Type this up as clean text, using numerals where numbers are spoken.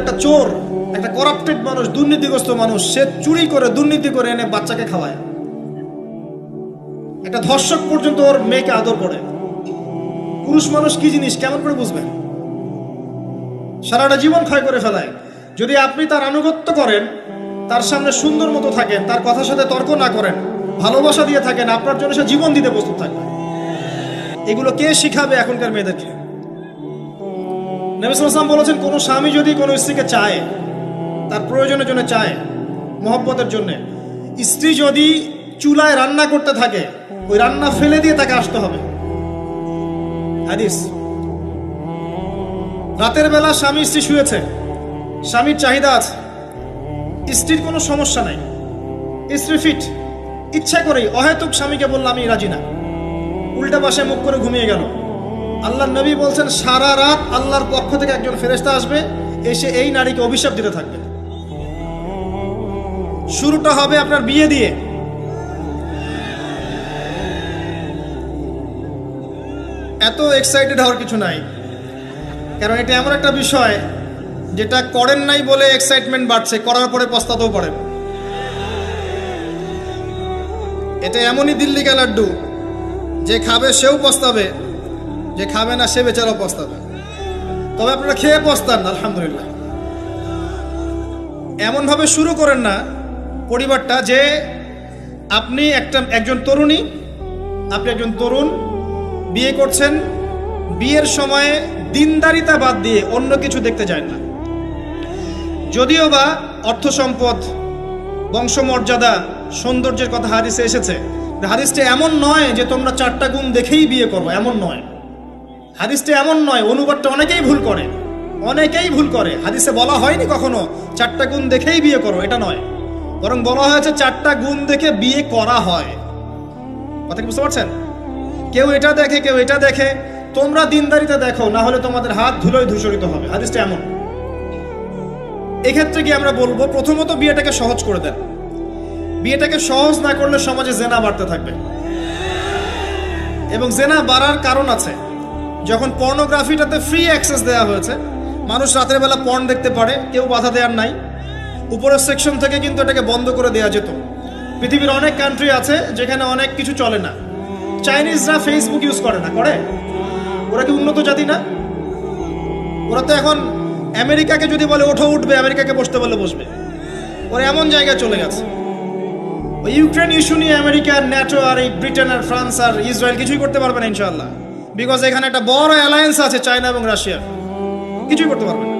একটা চোর, একটা করাপ্টেড মানুষ, দুর্নীতিগ্রস্ত মানুষ, সে চুরি করে দুর্নীতি করে এনে বাচ্চাকে খাওয়ায়। একটা ধর্ষক পর্যন্ত ওর মেয়েকে আদর করে। পুরুষ মানুষ কি জিনিস কেমন করে বুঝবেন? সারাটা জীবন ক্ষয় করে ফেলায়। যদি আপনি তার আনুগত্য করেন, তার সামনে সুন্দর মতো থাকেন, তার কথার সাথে তর্ক না করেন, ভালোবাসা দিয়ে থাকেন, আপনার জন্য সে জীবন দিতে প্রস্তুত থাকবে। এগুলো কে শিখাবে এখনকার মেয়েদেরকে? নবী সাল্লাল্লাহু আলাইহি ওয়াসাল্লাম বলেছেন, কোনো স্বামী যদি কোনো স্ত্রীকে চায়, তার প্রয়োজনের জন্য চায়, মহব্বতের জন্য, স্ত্রী যদি চুলায় রান্না করতে থাকে, ওই রান্না ফেলে দিয়ে তাকে আসতে হবে। হাদিস। রাতের বেলা স্বামী স্ত্রী শুয়েছে, স্বামীর চাহিদা আছে, স্ত্রীর কোনো সমস্যা নাই, স্ত্রী ফিট, ইচ্ছা করেই অহেতুক স্বামীকে বলল আমি রাজি না, উল্টা পাশে মুখ করে ঘুমিয়ে গেল। আল্লাহর নবী বলছেন, সারা রাত আল্লাহর পক্ষ থেকে একজন ফেরেশতা আসবে, এসে এই নারীকে অভিশাপ দিতে থাকবে। শুরুটা হবে আপনার বিয়ে দিয়ে। এত এক্সাইটেড হওয়ার কিছু নাই, কারণ এটা এমন একটা বিষয় যেটা করেন নাই বলে এক্সাইটমেন্ট বাড়ছে, করার পরে পস্তাতেও পারেন। এটা এমনই দিল্লি কা লাড্ডু, যে খাবে সেও পস্তাবে, যে খাবে না সে বেচারাও পস্তাবে। তবে আপনারা খেয়ে পস্তান আলহামদুলিল্লাহ। এমনভাবে শুরু করেন না পরিবারটা যে আপনি একজন তরুণী, আপনি একজন তরুণ, বিয়ে করছেন, বিয়ের সময়ে দিনদারিতা বাদ দিয়ে অন্য কিছু দেখতে যায় না। যদিও বা অর্থ সম্পদ, বংশমর্যাদা, সৌন্দর্যের কথা হাদিসে এসেছে, হাদিসটা এমন নয় যে তোমরা 4টা গুণ দেখেই বিয়ে করবো, এমন নয়। হাদিসটা এমন নয়, অনুবাদটা অনেকেই ভুল করে, অনেকেই ভুল করে। হাদিসে বলা হয়নি কখনো 4টা গুণ দেখেই বিয়ে করো, এটা নয়, বরং বলা হয়েছে 4টা গুণ দেখে বিয়ে করা হয়। কথা কি বুঝতে পারছেন? কেউ এটা দেখে, কেউ এটা দেখে। তোমরা দিনদারিতে দেখো, না হলে তোমাদের হাত ধুলোয় ধূসরিত হবে। হাদিসটা এমন। এক্ষেত্রে কি আমরা বলবো, প্রথমত বিয়েটাকে সহজ করে দেন। বিয়েটাকে সহজ না করলে সমাজে জেনা বাড়তে থাকবে, এবং জেনা বাড়ার কারণ আছে। যখন পর্নোগ্রাফিটাতে ফ্রি অ্যাক্সেস দেওয়া হয়েছে, মানুষ রাতের বেলা পর্ন দেখতে পারে, কেউ বাধা দেওয়ার নাই। উপরের সেকশন থেকে কিন্তু এটাকে বন্ধ করে দেওয়া যেত। পৃথিবীর অনেক কান্ট্রি আছে যেখানে অনেক কিছু চলে না। চাইনিজরা ফেসবুক ইউজ করে না, করে? ওরা কি উন্নত জাতি না? ওরা তো এখন আমেরিকাকে যদি বলে ওঠো উঠবে, আমেরিকাকে বসতে বলে বসবে। ওরা এমন জায়গায় চলে গেছে। ওই ইউক্রেন ইস্যু নিয়ে আমেরিকা, ন্যাটো আর এই ব্রিটেন আর ফ্রান্স আর ইসরায়েল কিছুই করতে পারবে না ইনশাআল্লাহ, বিকজ এখানে একটা বড় অ্যালায়েন্স আছে চায়না এবং রাশিয়া, কিছুই করতে পারবে না।